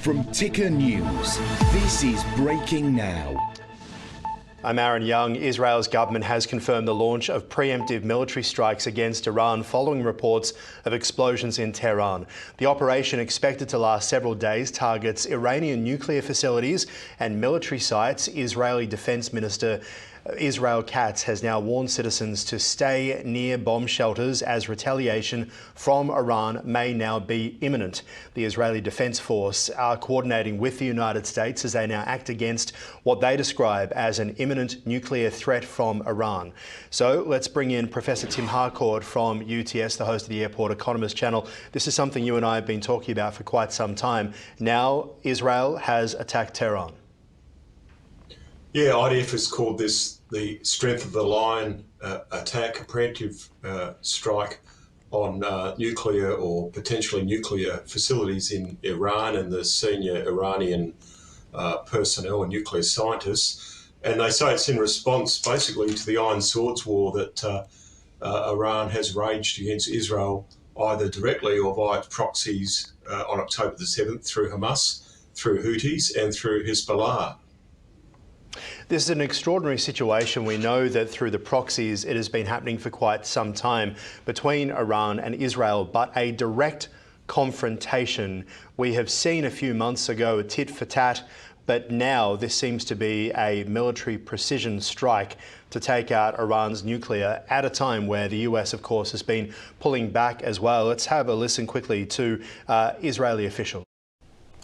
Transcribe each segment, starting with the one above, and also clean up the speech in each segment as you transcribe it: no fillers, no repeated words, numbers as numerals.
From Ticker News, this is Breaking Now. I'm Aaron Young. Israel's government has confirmed the launch of preemptive military strikes against Iran following reports of explosions in Tehran. The operation, expected to last several days, targets Iranian nuclear facilities and military sites. Israeli Defence Minister Israel Katz has now warned citizens to stay near bomb shelters as retaliation from Iran may now be imminent. The Israeli Defence Force are coordinating with the United States as they now act against what they describe as an imminent nuclear threat from Iran. So let's bring in Professor Tim Harcourt from UTS, the host of the Airport Economist channel. This is something you and I have been talking about for quite some time. Now Israel has attacked Tehran. Yeah, IDF has called this the strength of the line attack, a preemptive strike on nuclear or potentially nuclear facilities in Iran and the senior Iranian personnel and nuclear scientists. And they say it's in response basically to the Iron Swords War that Iran has waged against Israel, either directly or via its proxies on October the 7th through Hamas, through Houthis and through Hezbollah. This is an extraordinary situation. We know that through the proxies it has been happening for quite some time between Iran and Israel, but a direct confrontation we have seen a few months ago, a tit for tat, but now this seems to be a military precision strike to take out Iran's nuclear at a time where the US, of course, has been pulling back as well. Let's have a listen quickly to Israeli officials.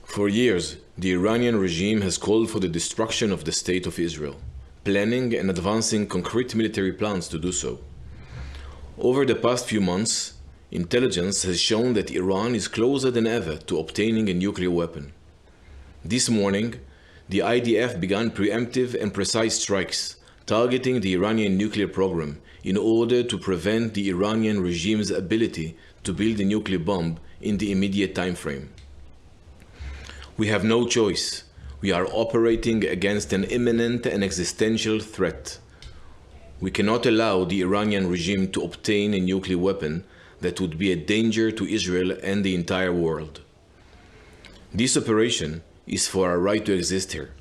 For years, the Iranian regime has called for the destruction of the State of Israel, planning and advancing concrete military plans to do so. Over the past few months, intelligence has shown that Iran is closer than ever to obtaining a nuclear weapon. This morning, the IDF began preemptive and precise strikes targeting the Iranian nuclear program in order to prevent the Iranian regime's ability to build a nuclear bomb in the immediate time frame. We have no choice. We are operating against an imminent and existential threat. We cannot allow the Iranian regime to obtain a nuclear weapon that would be a danger to Israel and the entire world. This operation is for our right to exist here,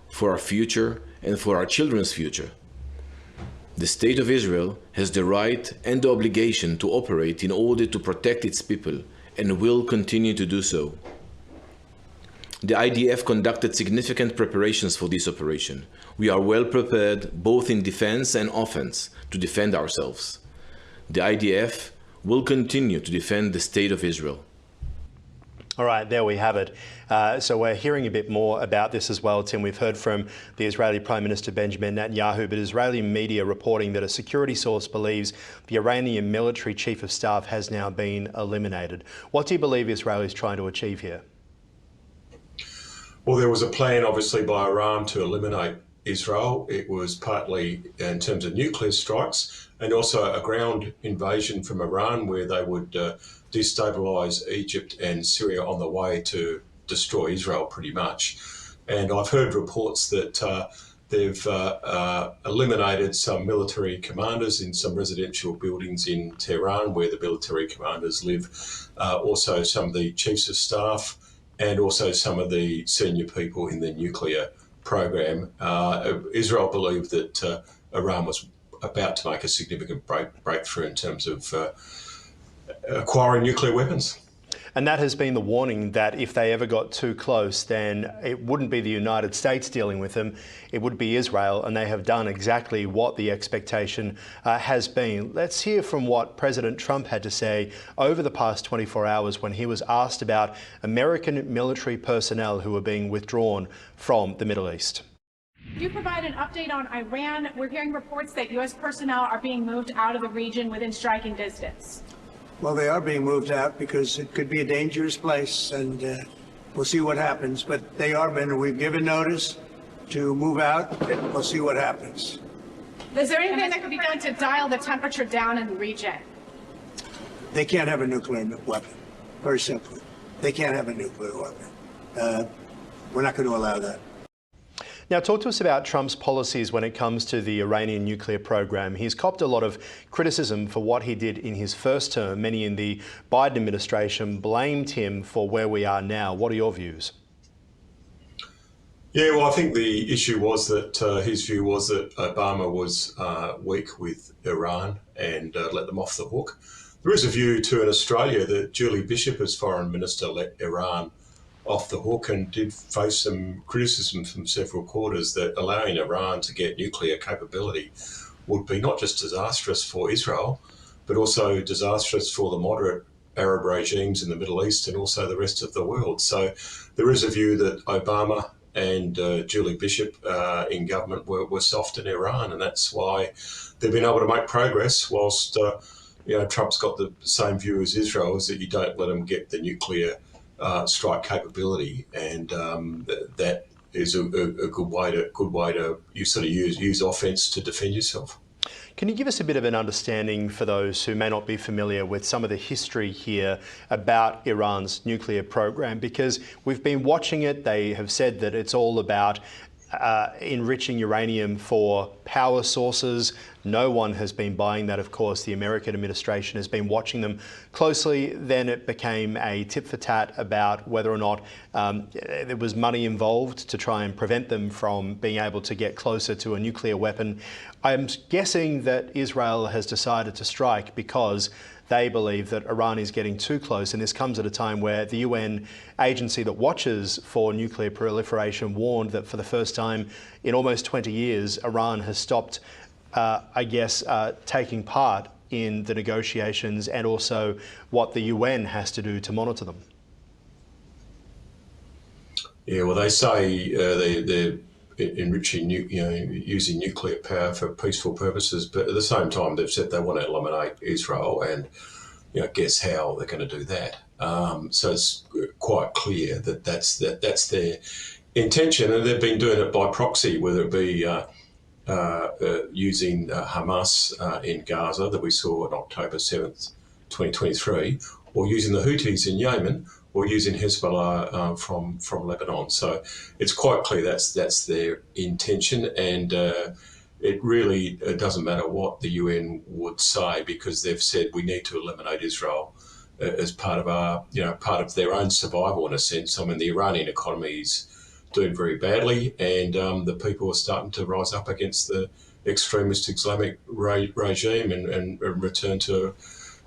for our future and for our children's future. The State of Israel has the right and the obligation to operate in order to protect its people and will continue to do so. The IDF conducted significant preparations for this operation. We are well prepared both in defense and offense to defend ourselves. The IDF will continue to defend the State of Israel. All right, there we have it. So we're hearing a bit more about this as well, Tim. We've heard from the Israeli Prime Minister Benjamin Netanyahu, but Israeli media reporting that a security source believes the Iranian military chief of staff has now been eliminated. What do you believe Israel is trying to achieve here? Well, there was a plan, obviously, by Iran to eliminate Israel. It was partly in terms of nuclear strikes and also a ground invasion from Iran where they would destabilise Egypt and Syria on the way to destroy Israel pretty much. And I've heard reports that they've eliminated some military commanders in some residential buildings in Tehran where the military commanders live, also some of the chiefs of staff, and also some of the senior people in the nuclear program. Israel believed that Iran was about to make a significant breakthrough in terms of acquiring nuclear weapons. And that has been the warning that if they ever got too close, then it wouldn't be the United States dealing with them, it would be Israel, and they have done exactly what the expectation has been. Let's hear from what President Trump had to say over the past 24 hours when he was asked about American military personnel who are being withdrawn from the Middle East. Could you provide an update on Iran? We're hearing reports that U.S. personnel are being moved out of the region within striking distance. Well, they are being moved out because it could be a dangerous place, and we'll see what happens. But they are being, we've given notice to move out, and we'll see what happens. Is there anything that could be done to dial the temperature down in the region? They can't have a nuclear weapon, very simply. They can't have a nuclear weapon. We're not going to allow that. Now, talk to us about Trump's policies when it comes to the Iranian nuclear program. He's copped a lot of criticism for what he did in his first term. Many in the Biden administration blamed him for where we are now. What are your views? Yeah, well, I think the issue was that his view was that Obama was weak with Iran and let them off the hook. There is a view too in Australia that Julie Bishop, as foreign minister, let Iran off the hook and did face some criticism from several quarters that allowing Iran to get nuclear capability would be not just disastrous for Israel, but also disastrous for the moderate Arab regimes in the Middle East and also the rest of the world. So there is a view that Obama and Julie Bishop in government were soft in Iran, and that's why they've been able to make progress whilst Trump's got the same view as Israel, is that you don't let them get the nuclear strike capability, and that is a good way to use offence to defend yourself. Can you give us a bit of an understanding for those who may not be familiar with some of the history here about Iran's nuclear program? Because we've been watching it. They have said that it's all about enriching uranium for power sources. No one has been buying that, of course. The American administration has been watching them closely. Then it became a tit for tat about whether or not there was money involved to try and prevent them from being able to get closer to a nuclear weapon. I'm guessing that Israel has decided to strike because they believe that Iran is getting too close, and this comes at a time where the UN agency that watches for nuclear proliferation warned that for the first time in almost 20 years, Iran has stopped, taking part in the negotiations and also what the UN has to do to monitor them. Yeah, well, they say they're enriching, using nuclear power for peaceful purposes, but at the same time, they've said they want to eliminate Israel, and guess how they're going to do that. So it's quite clear that that's their intention, and they've been doing it by proxy, whether it be using Hamas in Gaza that we saw on October 7th, 2023, or using the Houthis in Yemen, or using Hezbollah from Lebanon. So it's quite clear that's their intention, and it really doesn't matter what the UN would say, because they've said we need to eliminate Israel as part of part of their own survival in a sense. I mean, the Iranian economy is doing very badly, and the people are starting to rise up against the extremist Islamic regime and return to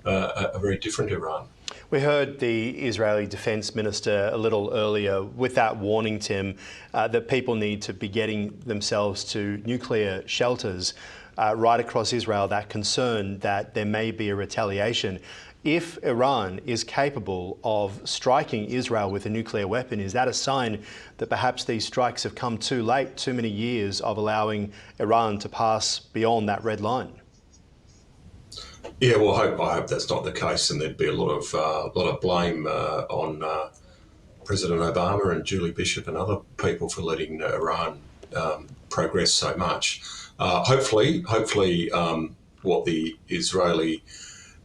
a very different Iran. We heard the Israeli Defence Minister a little earlier with that warning, Tim, that people need to be getting themselves to nuclear shelters right across Israel, that concern that there may be a retaliation. If Iran is capable of striking Israel with a nuclear weapon, is that a sign that perhaps these strikes have come too late, too many years of allowing Iran to pass beyond that red line? Yeah, well, I hope that's not the case, and there'd be a lot of blame on President Obama and Julie Bishop and other people for letting Iran progress so much. Hopefully, what the Israeli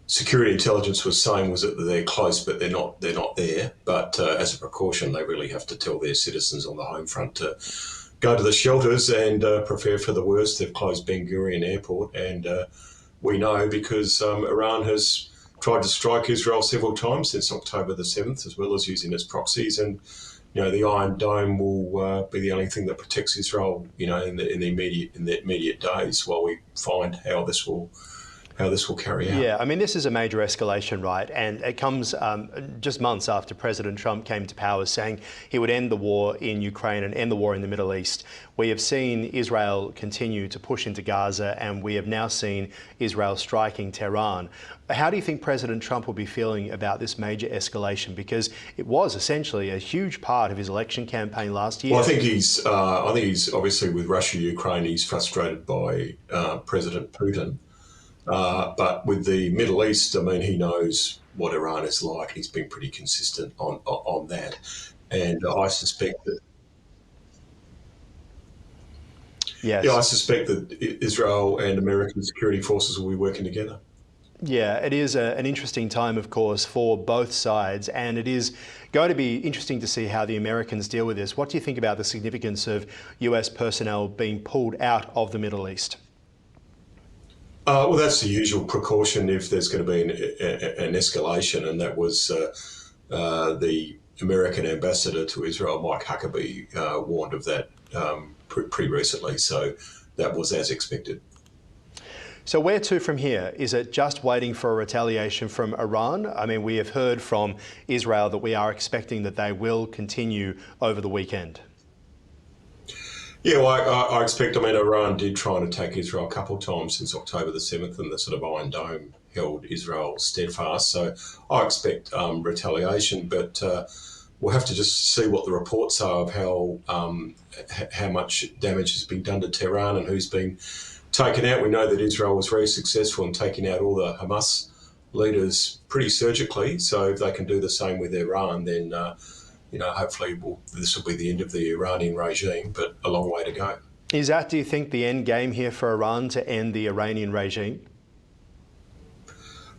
security intelligence was saying was that they're close, but they're not there. But as a precaution, they really have to tell their citizens on the home front to go to the shelters and prepare for the worst. They've closed Ben Gurion Airport, and we know because Iran has tried to strike Israel several times since October the 7th, as well as using its proxies. And the Iron Dome will be the only thing that protects Israel, in the immediate days, while we find how this will carry out. Yeah, I mean, this is a major escalation, right? And it comes just months after President Trump came to power saying he would end the war in Ukraine and end the war in the Middle East. We have seen Israel continue to push into Gaza, and we have now seen Israel striking Tehran. How do you think President Trump will be feeling about this major escalation? Because it was essentially a huge part of his election campaign last year. Well, I think he's obviously, with Russia, Ukraine, he's frustrated by President Putin. But with the Middle East, I mean, he knows what Iran is like. He's been pretty consistent on that. And I suspect that... Yes. Yeah, I suspect that Israel and American security forces will be working together. Yeah, it is an interesting time, of course, for both sides, and it is going to be interesting to see how the Americans deal with this. What do you think about the significance of US personnel being pulled out of the Middle East? Well, that's the usual precaution if there's going to be an escalation, and that was the American ambassador to Israel, Mike Huckabee, warned of that pretty recently. So that was as expected. So where to from here? Is it just waiting for a retaliation from Iran? I mean, we have heard from Israel that we are expecting that they will continue over the weekend. Yeah, well, I expect, Iran did try and attack Israel a couple of times since October the 7th, and the sort of Iron Dome held Israel steadfast. So I expect retaliation, but we'll have to just see what the reports are of how much damage has been done to Tehran and who's been taken out. We know that Israel was very successful in taking out all the Hamas leaders pretty surgically. So if they can do the same with Iran, then hopefully this will be the end of the Iranian regime, but a long way to go. Is that, do you think, the end game here for Iran to end the Iranian regime?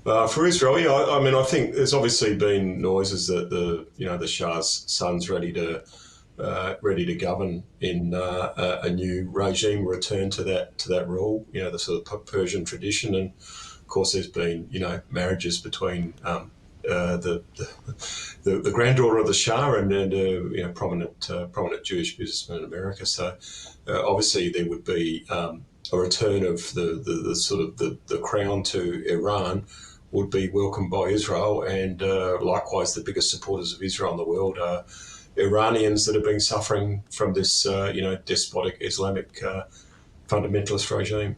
For Israel, yeah, I think there's obviously been noises that the Shah's son's ready to govern in a new regime, return to that rule, the sort of Persian tradition, and of course there's been marriages between the granddaughter of the Shah and a prominent Jewish businessman in America. So obviously there would be a return of the crown to Iran would be welcomed by Israel, and likewise the biggest supporters of Israel in the world are Iranians that have been suffering from this despotic Islamic fundamentalist regime.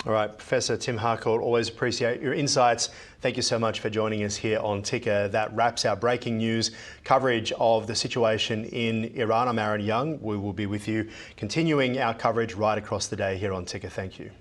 All right, Professor Tim Harcourt, always appreciate your insights. Thank you so much for joining us here on Ticker. That wraps our breaking news coverage of the situation in Iran. I'm Aaron Young. We will be with you continuing our coverage right across the day here on Ticker. Thank you.